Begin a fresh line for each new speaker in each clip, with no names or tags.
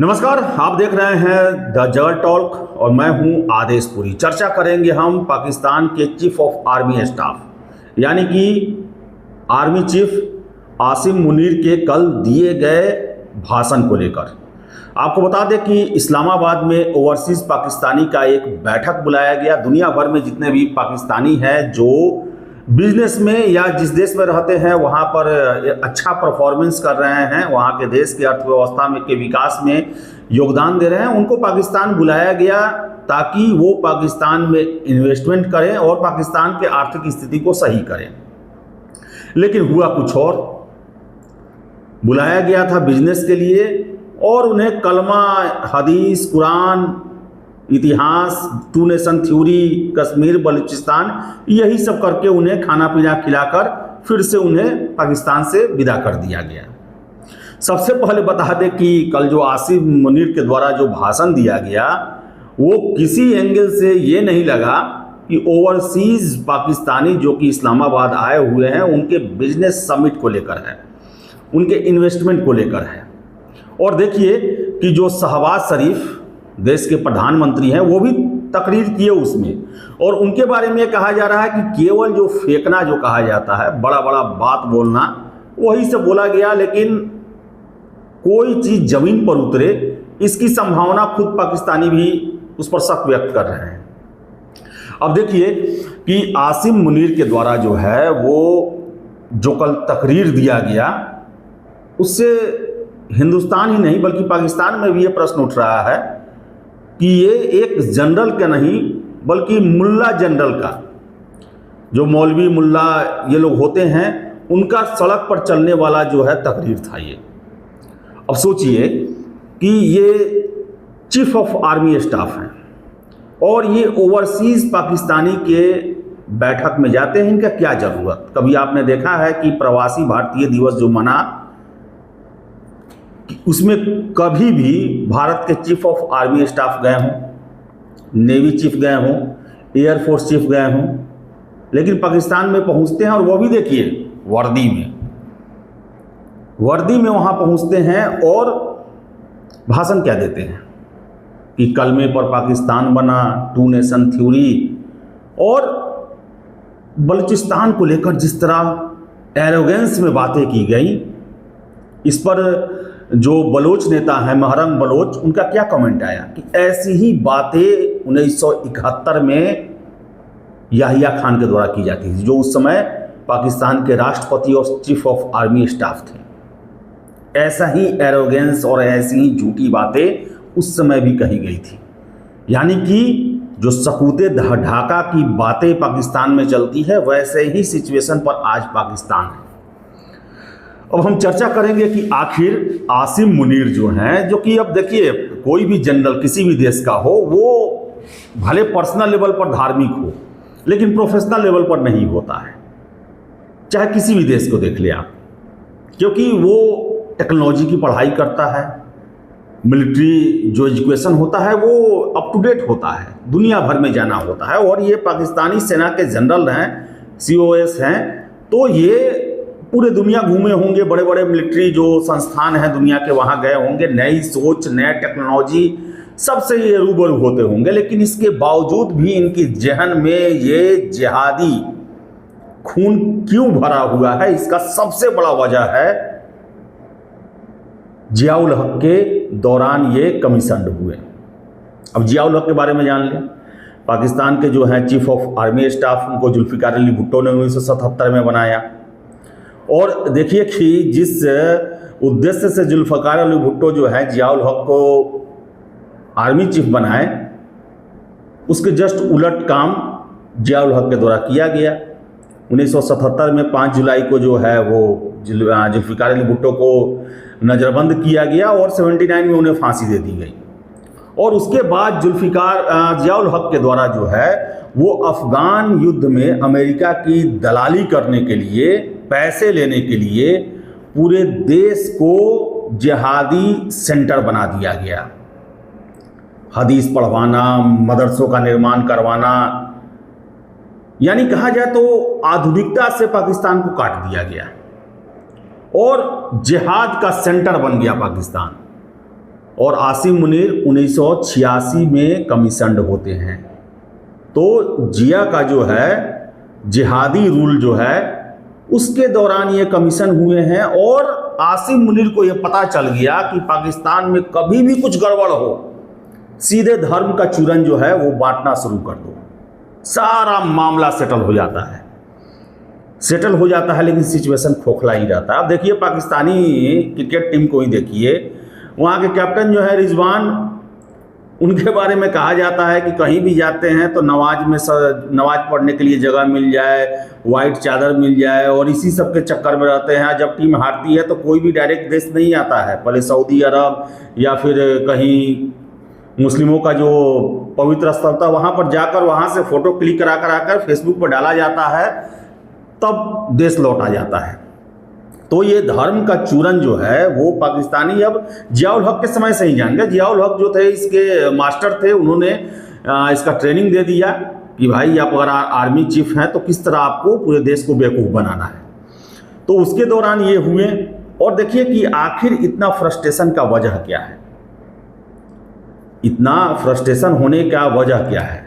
नमस्कार, आप देख रहे हैं द जगल टॉक और मैं हूं आदेश पुरी। चर्चा करेंगे हम पाकिस्तान के चीफ ऑफ आर्मी स्टाफ यानी कि आर्मी चीफ आसिम मुनीर के कल दिए गए भाषण को लेकर। आपको बता दें कि इस्लामाबाद में ओवरसीज़ पाकिस्तानी का एक बैठक बुलाया गया। दुनिया भर में जितने भी पाकिस्तानी हैं जो बिजनेस में या जिस देश में रहते हैं वहाँ पर अच्छा परफॉर्मेंस कर रहे हैं, वहाँ के देश की अर्थव्यवस्था में के विकास में योगदान दे रहे हैं, उनको पाकिस्तान बुलाया गया ताकि वो पाकिस्तान में इन्वेस्टमेंट करें और पाकिस्तान के आर्थिक स्थिति को सही करें। लेकिन हुआ कुछ और। बुलाया गया था बिजनेस के लिए और उन्हें कलमा, हदीस, कुरान, इतिहास, two nation theory, Kashmir, Balochistan, यही सब करके उन्हें खाना पीना खिलाकर फिर से उन्हें पाकिस्तान से विदा कर दिया गया। सबसे पहले बता दें कि कल जो आसिम मुनीर के द्वारा जो भाषण दिया गया वो किसी एंगल से ये नहीं लगा कि ओवरसीज़ पाकिस्तानी जो कि इस्लामाबाद आए हुए हैं उनके बिजनेस समिट को लेकर है, उनके इन्वेस्टमेंट को लेकर है। और देखिए कि जो शहबाज शरीफ देश के प्रधानमंत्री हैं वो भी तकरीर किए उसमें, और उनके बारे में कहा जा रहा है कि केवल जो फेंकना जो कहा जाता है, बड़ा बड़ा बात बोलना, वही से बोला गया, लेकिन कोई चीज़ ज़मीन पर उतरे इसकी संभावना खुद पाकिस्तानी भी उस पर शक व्यक्त कर रहे हैं। अब देखिए कि आसिम मुनीर के द्वारा जो है वो जो कल तकरीर दिया गया उससे हिंदुस्तान ही नहीं बल्कि पाकिस्तान में भी ये प्रश्न उठ रहा है कि ये एक जनरल का नहीं बल्कि मुल्ला जनरल का, जो मौलवी मुल्ला ये लोग होते हैं उनका सड़क पर चलने वाला जो है तकरीर था ये। अब सोचिए कि ये चीफ ऑफ आर्मी स्टाफ हैं और ये ओवरसीज़ पाकिस्तानी के बैठक में जाते हैं, इनका क्या ज़रूरत। कभी आपने देखा है कि प्रवासी भारतीय दिवस जो मना उसमें कभी भी भारत के चीफ ऑफ आर्मी स्टाफ गए हों, नेवी चीफ गए हों, एयरफोर्स चीफ गए हों, लेकिन पाकिस्तान में पहुंचते हैं और वो भी देखिए वर्दी में वहां पहुंचते हैं और भाषण क्या देते हैं कि कलमे पर पाकिस्तान बना, टू नेशन थ्योरी, और बलूचिस्तान को लेकर जिस तरह एरोगेंस में बातें की गई, इस पर जो बलोच नेता है महरंग बलोच, उनका क्या कमेंट आया कि ऐसी ही बातें 1971 में याहिया खान के द्वारा की जाती थी, जो उस समय पाकिस्तान के राष्ट्रपति और चीफ ऑफ आर्मी स्टाफ थे। ऐसा ही एरोगेंस और ऐसी ही झूठी बातें उस समय भी कही गई थी। यानी कि जो सकूते ढाका की बातें पाकिस्तान में चलती है वैसे ही सिचुएशन पर आज पाकिस्तान है। अब हम चर्चा करेंगे कि आखिर आसिम मुनीर जो हैं, जो कि अब देखिए कोई भी जनरल किसी भी देश का हो वो भले पर्सनल लेवल पर धार्मिक हो लेकिन प्रोफेशनल लेवल पर नहीं होता है, चाहे किसी भी देश को देख ले आप, क्योंकि वो टेक्नोलॉजी की पढ़ाई करता है, मिलिट्री जो एजुकेशन होता है वो अप टू डेट होता है, दुनिया भर में जाना होता है। और ये पाकिस्तानी सेना के जनरल हैं, COS हैं, तो ये पूरे दुनिया घूमे होंगे, बड़े बड़े मिलिट्री जो संस्थान हैं दुनिया के वहाँ गए होंगे, नई सोच, नए टेक्नोलॉजी सबसे ये रूबरू होते होंगे। लेकिन इसके बावजूद भी इनकी जहन में ये जिहादी खून क्यों भरा हुआ है, इसका सबसे बड़ा वजह है जियाउल हक के दौरान ये कमीशन हुए। अब जियाउल हक के बारे में जान लें। पाकिस्तान के जो हैं चीफ ऑफ आर्मी स्टाफ, उनको जुल्फ़िकार अली भुट्टो ने 1977 में बनाया। और देखिए कि जिस उद्देश्य से जुल्फ़िकार अली भुट्टो जो है जियाउल हक को आर्मी चीफ बनाए, उसके जस्ट उलट काम जियाउल हक के द्वारा किया गया। 1977 में 5 जुलाई को जो है वो जुल्फ़िकार अली भुट्टो को नज़रबंद किया गया और 79 में उन्हें फांसी दे दी गई। और उसके बाद जियाउल हक के द्वारा जो है वो अफ़गान युद्ध में अमेरिका की दलाली करने के लिए, पैसे लेने के लिए पूरे देश को जिहादी सेंटर बना दिया गया। हदीस पढ़वाना, मदरसों का निर्माण करवाना, यानी कहा जाए तो आधुनिकता से पाकिस्तान को काट दिया गया और जिहाद का सेंटर बन गया पाकिस्तान। और आसिम मुनीर 1986 में कमीशन्ड होते हैं। तो जिया का जो है जिहादी रूल जो है उसके दौरान ये कमीशन हुए हैं, और आसिम मुनीर को ये पता चल गया कि पाकिस्तान में कभी भी कुछ गड़बड़ हो, सीधे धर्म का चूरन जो है वो बांटना शुरू कर दो, सारा मामला सेटल हो जाता है। लेकिन सिचुएशन खोखला ही रहता है। अब देखिए पाकिस्तानी क्रिकेट टीम को ही देखिए, वहाँ के कैप्टन जो है रिजवान, उनके बारे में कहा जाता है कि कहीं भी जाते हैं तो नमाज पढ़ने के लिए जगह मिल जाए, वाइट चादर मिल जाए, और इसी सब के चक्कर में रहते हैं। जब टीम हारती है तो कोई भी डायरेक्ट देश नहीं आता है, पहले सऊदी अरब या फिर कहीं मुस्लिमों का जो पवित्र स्थल था वहाँ पर जाकर वहाँ से फ़ोटो क्लिक करा फेसबुक पर डाला जाता है, तब देश लौटा जाता है। तो ये धर्म का चूरन जो है वो पाकिस्तानी अब जियाउल हक के समय से ही जान गए। जियाउल हक जो थे इसके मास्टर थे, उन्होंने इसका ट्रेनिंग दे दिया कि भाई आप अगर आर्मी चीफ हैं तो किस तरह आपको पूरे देश को बेवकूफ़ बनाना है। तो उसके दौरान ये हुए, और देखिए कि आखिर इतना फ्रस्ट्रेशन का वजह क्या है, इतना फ्रस्ट्रेशन होने का वजह क्या है।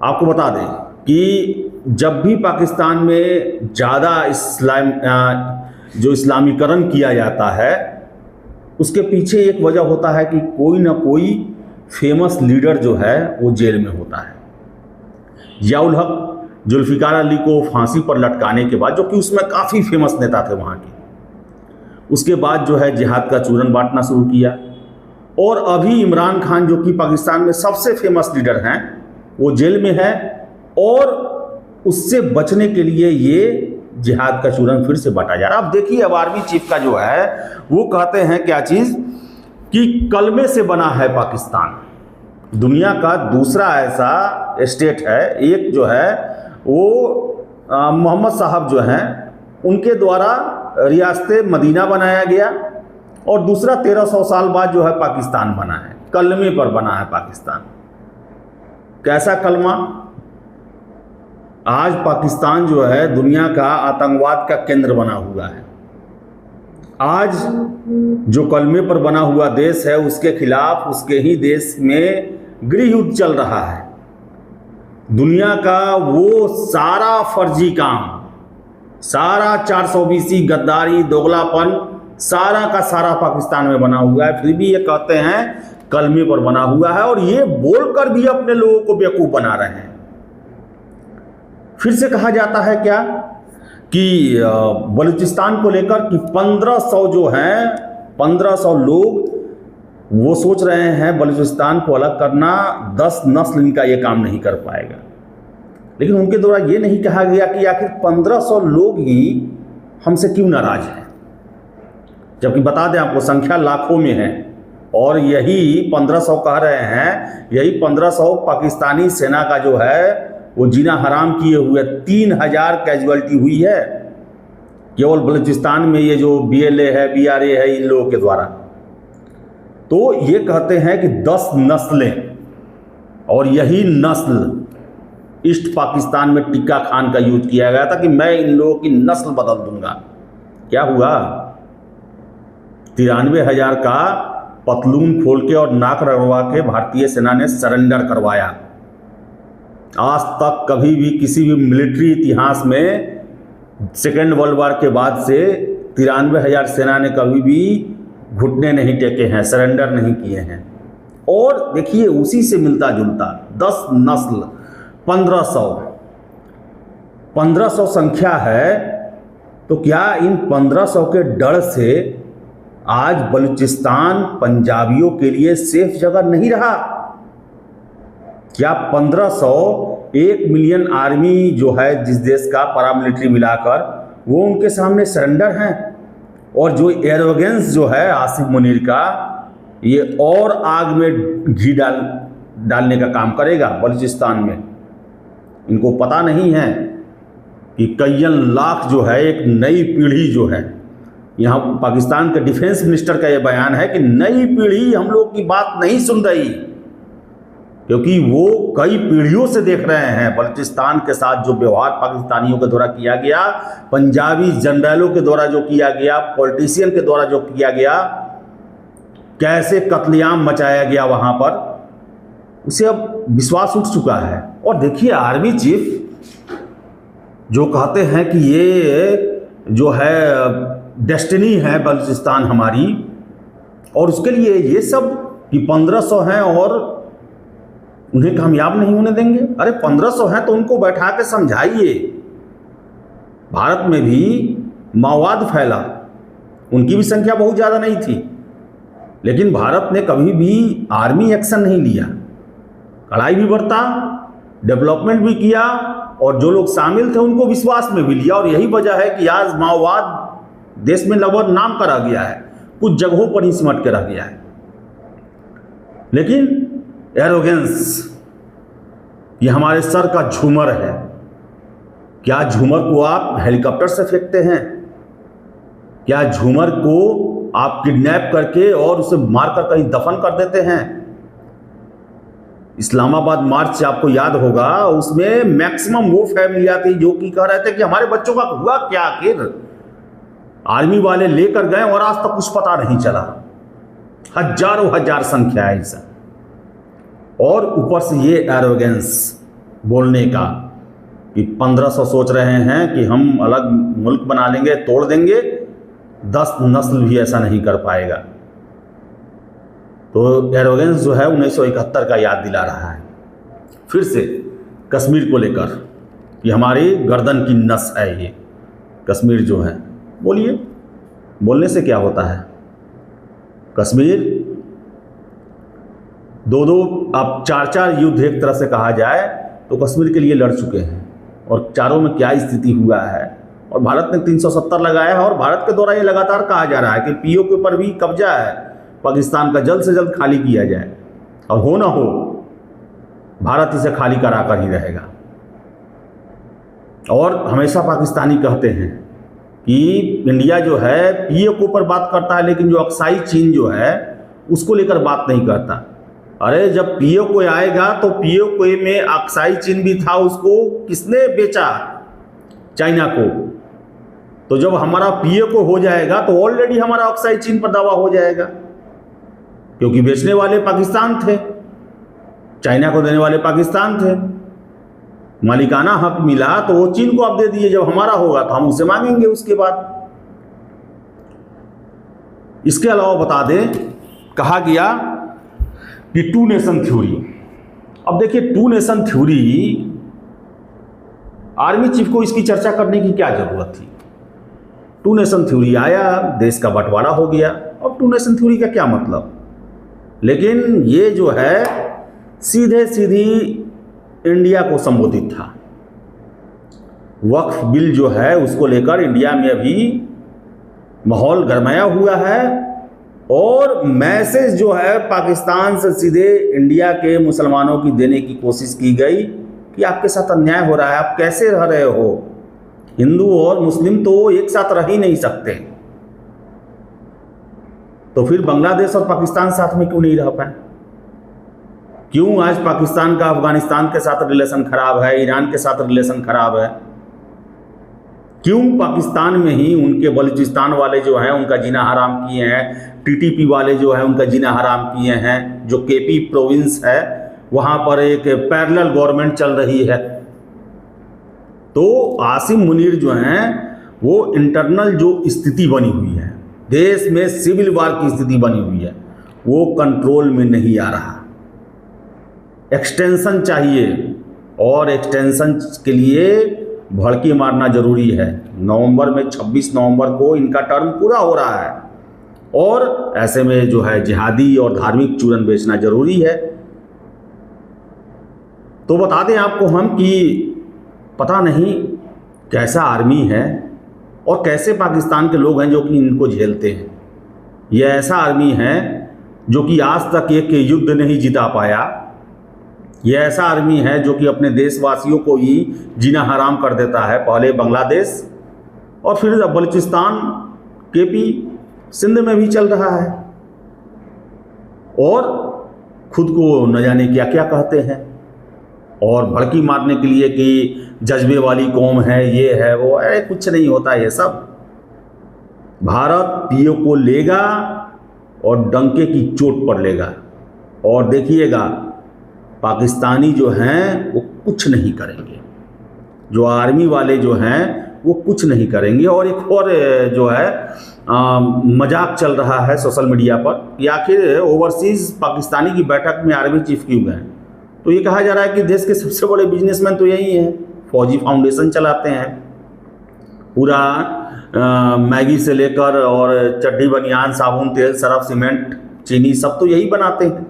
आपको बता दें कि जब भी पाकिस्तान में ज़्यादा इस्लामीकरण किया जाता है, उसके पीछे एक वजह होता है कि कोई ना कोई फेमस लीडर जो है वो जेल में होता है। जियाउल हक जुल्फ़िकार अली को फांसी पर लटकाने के बाद, जो कि उसमें काफ़ी फेमस नेता थे वहाँ के, उसके बाद जो है जिहाद का चूरन बांटना शुरू किया। और अभी इमरान खान जो कि पाकिस्तान में सबसे फेमस लीडर हैं, वो जेल में है, और उससे बचने के लिए ये जिहाद का चूरन फिर से बांटा जा रहा है। अब देखिए अब आर्मी चीफ का जो है वो कहते हैं क्या चीज़, कि कलमे से बना है पाकिस्तान। दुनिया का दूसरा ऐसा स्टेट है, एक जो है वो मोहम्मद साहब जो हैं उनके द्वारा रियासत मदीना बनाया गया, और दूसरा 1300 साल बाद जो है पाकिस्तान बना है, कलमे पर बना है पाकिस्तान। कैसा कलमा? आज पाकिस्तान जो है दुनिया का आतंकवाद का केंद्र बना हुआ है। आज जो कलमे पर बना हुआ देश है उसके खिलाफ उसके ही देश में गृह युद्ध चल रहा है। दुनिया का वो सारा फर्जी काम, सारा 420 गद्दारी, दोगलापन, सारा का सारा पाकिस्तान में बना हुआ है। फिर भी ये कहते हैं कलमे पर बना हुआ है, और ये बोलकर भी अपने लोगों को बेवकूफ़ बना रहे हैं। फिर से कहा जाता है क्या कि बलूचिस्तान को लेकर कि 1500 जो हैं, 1500 लोग वो सोच रहे हैं बलूचिस्तान को अलग करना, 10 नस्ल इनका ये काम नहीं कर पाएगा। लेकिन उनके द्वारा ये नहीं कहा गया कि आखिर 1500 लोग ही हमसे क्यों नाराज हैं, जबकि बता दें आपको संख्या लाखों में है, और यही 1500 कह रहे हैं, यही 1500 पाकिस्तानी सेना का जो है वो जीना हराम किए हुए। 3000 कैजुअल्टी हुई है केवल बलूचिस्तान में, ये जो BLA है, BRA है, इन लोगों के द्वारा। तो ये कहते हैं कि 10 नस्लें, और यही नस्ल ईस्ट पाकिस्तान में टिक्का खान का यूज किया गया था कि मैं इन लोगों की नस्ल बदल दूंगा। क्या हुआ? 93,000 का पतलून खोल के और नाक रगड़वा के भारतीय सेना ने सरेंडर करवाया। आज तक कभी भी किसी भी मिलिट्री इतिहास में सेकेंड वर्ल्ड वॉर के बाद से 93,000 सेना ने कभी भी घुटने नहीं टेके हैं, सरेंडर नहीं किए हैं। और देखिए उसी से मिलता जुलता 10 नस्ल, 1500 संख्या है। तो क्या इन 1500 के डर से आज बलूचिस्तान पंजाबियों के लिए सेफ जगह नहीं रहा? क्या 1500 1 मिलियन आर्मी जो है जिस देश का पैरामिलिट्री मिलाकर, वो उनके सामने सरेंडर हैं? और जो एरोगेंस जो है आसिफ मुनीर का, ये और आग में घी डालने का काम करेगा बलूचिस्तान में। इनको पता नहीं है कि कई लाख जो है एक नई पीढ़ी जो है, यहाँ पाकिस्तान के डिफेंस मिनिस्टर का ये बयान है कि नई पीढ़ी हम लोग की बात नहीं सुन रही, क्योंकि वो कई पीढ़ियों से देख रहे हैं बलूचिस्तान के साथ जो व्यवहार पाकिस्तानियों के द्वारा किया गया, पंजाबी जनरलों के द्वारा जो किया गया, पॉलिटिशियन के द्वारा जो किया गया, कैसे कत्लेआम मचाया गया वहाँ पर, उसे अब विश्वास उठ चुका है। और देखिए आर्मी चीफ जो कहते हैं कि ये जो है डेस्टिनी है बलूचिस्तान हमारी, और उसके लिए ये सब कि 1500 हैं और उन्हें कामयाब नहीं होने देंगे। अरे 1500 हैं तो उनको बैठा के समझाइए। भारत में भी माओवाद फैला, उनकी भी संख्या बहुत ज़्यादा नहीं थी, लेकिन भारत ने कभी भी आर्मी एक्शन नहीं लिया, कड़ाई भी बरता, डेवलपमेंट भी किया, और जो लोग शामिल थे उनको विश्वास में भी लिया। और यही वजह है कि आज माओवाद देश में लगभग नाम करा गया है, कुछ जगहों पर ही सिमट के रह गया है। लेकिन एरोगेंस ये हमारे सर का झूमर है। क्या झूमर को आप हेलीकॉप्टर से फेंकते हैं? क्या झूमर को आप किडनैप करके और उसे मारकर कहीं दफन कर देते हैं? इस्लामाबाद मार्च आपको याद होगा, उसमें मैक्सिमम वो फैमिलियां थी जो कि कह रहे थे कि हमारे बच्चों का हुआ क्या आखिर। आर्मी वाले लेकर गए और आज तक कुछ पता नहीं चला। हजारों हजार संख्या है इस, और ऊपर से ये एरोगेंस बोलने का कि 1500 सोच रहे हैं कि हम अलग मुल्क बना लेंगे, तोड़ देंगे, 10 नस्ल भी ऐसा नहीं कर पाएगा। तो एरोगेंस जो है 1971 का याद दिला रहा है फिर से कश्मीर को लेकर कि हमारी गर्दन की नस है ये कश्मीर जो है। बोलिए, बोलने से क्या होता है? कश्मीर दो अब 4 युद्ध एक तरह से कहा जाए तो कश्मीर के लिए लड़ चुके हैं, और चारों में क्या स्थिति हुआ है। और भारत ने 370 लगाया है, और भारत के द्वारा ये लगातार कहा जा रहा है कि पीओके पर भी कब्जा है पाकिस्तान का, जल्द से जल्द खाली किया जाए, और हो ना हो भारत इसे खाली करा कर ही रहेगा। और हमेशा पाकिस्तानी कहते हैं कि इंडिया जो है पीओके पर बात करता है, लेकिन जो अक्साई चीन जो है उसको लेकर बात नहीं करता। अरे जब पीओके आएगा तो पीओके में अक्साई चीन भी था, उसको किसने बेचा? चाइना को। तो जब हमारा पीओके हो जाएगा तो ऑलरेडी हमारा अक्साई चीन पर दावा हो जाएगा, क्योंकि बेचने वाले पाकिस्तान थे, चाइना को देने वाले पाकिस्तान थे। मालिकाना हक मिला तो वो चीन को आप दे दिए, जब हमारा होगा तो हम उसे मांगेंगे उसके बाद। इसके अलावा बता दें, कहा गया कि 2 नेशन थ्योरी। अब देखिए 2 नेशन थ्योरी, आर्मी चीफ को इसकी चर्चा करने की क्या जरूरत थी? 2 नेशन थ्योरी आया, देश का बंटवारा हो गया। अब 2 नेशन थ्योरी का क्या मतलब? लेकिन ये जो है सीधे सीधी इंडिया को संबोधित था। वक्फ बिल जो है उसको लेकर इंडिया में अभी माहौल गरमाया हुआ है, और मैसेज जो है पाकिस्तान से सीधे इंडिया के मुसलमानों की देने की कोशिश की गई कि आपके साथ अन्याय हो रहा है, आप कैसे रह रहे हो, हिंदू और मुस्लिम तो एक साथ रह ही नहीं सकते। तो फिर बांग्लादेश और पाकिस्तान साथ में क्यों नहीं रह पाए? क्यों आज पाकिस्तान का अफगानिस्तान के साथ रिलेशन खराब है, ईरान के साथ रिलेशन खराब है? क्यों पाकिस्तान में ही उनके बलूचिस्तान वाले जो हैं उनका जीना हराम किए हैं, टीटीपी वाले जो हैं उनका जीना हराम किए हैं, जो केपी प्रोविंस है वहाँ पर एक पैरेलल गवर्नमेंट चल रही है। तो आसिम मुनीर जो हैं वो इंटरनल जो स्थिति बनी हुई है, देश में सिविल वार की स्थिति बनी हुई है, वो कंट्रोल में नहीं आ रहा। एक्सटेंशन चाहिए, और एक्सटेंशन के लिए भड़की मारना जरूरी है। नवंबर में 26 नवंबर को इनका टर्म पूरा हो रहा है, और ऐसे में जो है जिहादी और धार्मिक चूरन बेचना जरूरी है। तो बता दें आपको हम कि पता नहीं कैसा आर्मी है और कैसे पाकिस्तान के लोग हैं जो कि इनको झेलते हैं। यह ऐसा आर्मी है जो कि आज तक एक युद्ध नहीं जिता पाया। यह ऐसा आर्मी है जो कि अपने देशवासियों को ही जीना हराम कर देता है, पहले बांग्लादेश और फिर बलूचिस्तान, केपी, सिंध में भी चल रहा है, और खुद को न जाने क्या क्या कहते हैं, और भड़की मारने के लिए कि जज्बे वाली कौम है, ये है वो। अरे कुछ नहीं होता ये सब। भारत पीओके को लेगा और डंके की चोट पड़ लेगा। और देखिएगा पाकिस्तानी जो हैं वो कुछ नहीं करेंगे, जो आर्मी वाले जो हैं वो कुछ नहीं करेंगे। और एक और जो है मजाक चल रहा है सोशल मीडिया पर कि आखिर ओवरसीज़ पाकिस्तानी की बैठक में आर्मी चीफ क्यों गए। तो ये कहा जा रहा है कि देश के सबसे बड़े बिजनेसमैन तो यही हैं, फौजी फाउंडेशन चलाते हैं, पूरा मैगी से लेकर और चड्डी बनियान साबुन तेल सरफ सीमेंट चीनी सब तो यही बनाते हैं।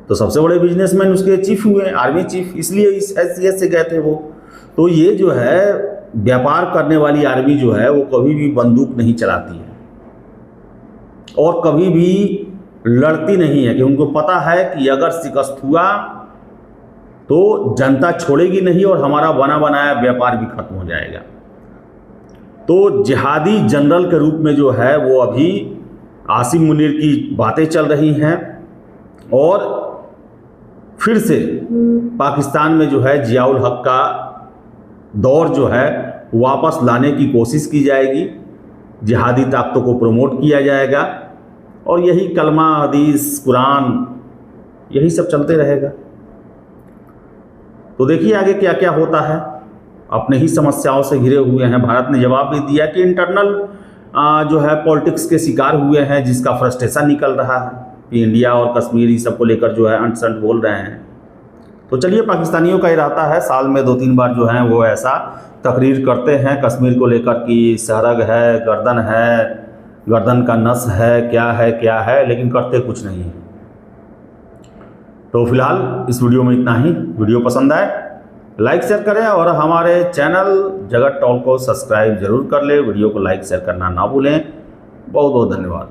तो सबसे बड़े बिजनेसमैन उसके चीफ हुए, आर्मी चीफ, इसलिए इस हैसियत से गए थे वो। तो ये जो है व्यापार करने वाली आर्मी जो है वो कभी भी बंदूक नहीं चलाती है और कभी भी लड़ती नहीं है, कि उनको पता है कि अगर शिकस्त हुआ तो जनता छोड़ेगी नहीं और हमारा बना बनाया व्यापार भी खत्म हो जाएगा। तो जिहादी जनरल के रूप में जो है वो अभी आसिम मुनीर की बातें चल रही हैं और फिर से पाकिस्तान में जो है जियाउल हक का दौर जो है वापस लाने की कोशिश की जाएगी, जिहादी ताकतों को प्रमोट किया जाएगा और यही कलमा हदीस कुरान यही सब चलते रहेगा। तो देखिए आगे क्या क्या होता है। अपने ही समस्याओं से घिरे हुए हैं। भारत ने जवाब भी दिया कि इंटरनल जो है पॉलिटिक्स के शिकार हुए हैं, जिसका फ्रस्ट्रेशन निकल रहा है कि इंडिया और कश्मीर सबको लेकर जो है अंट संट बोल रहे हैं। तो चलिए, पाकिस्तानियों का इरादा है साल में 2-3 बार जो है वो ऐसा तकरीर करते हैं कश्मीर को लेकर कि सरहद है, गर्दन का नस है, क्या है, लेकिन करते कुछ नहीं है। तो फिलहाल इस वीडियो में इतना ही। वीडियो पसंद आए लाइक शेयर करें और हमारे चैनल जगत टॉक को सब्सक्राइब जरूर कर लें। वीडियो को लाइक शेयर करना ना भूलें। बहुत बहुत धन्यवाद।